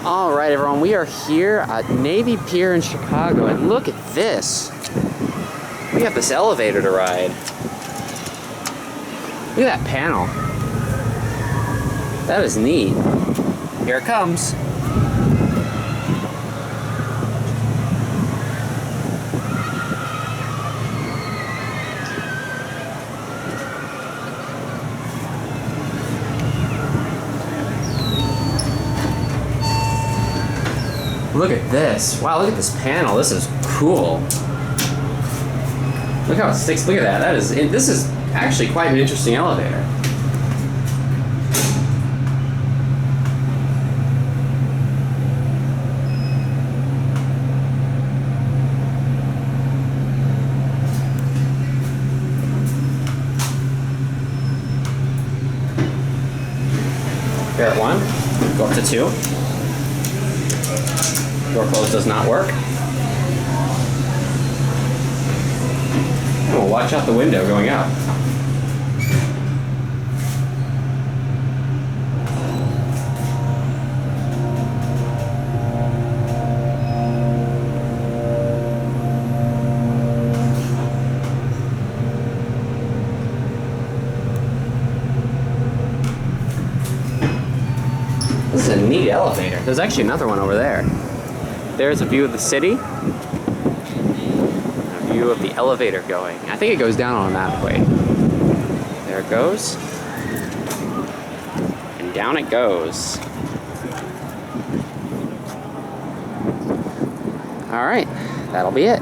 All right, everyone, we are here at Navy Pier in Chicago, and look at this. We have this elevator to ride. Look at that panel. That is neat. Here it comes. Look at this. Wow, look at this panel. This is cool. Look how it sticks. Look at that. This is actually quite an interesting elevator. Here at 1, go up to 2. Door close does not work. Oh, watch out the window going up. This is a neat elevator. There's actually another one over there. There's a view of the city. A view of the elevator going. I think it goes down on that way. There it goes. And down it goes. All right, that'll be it.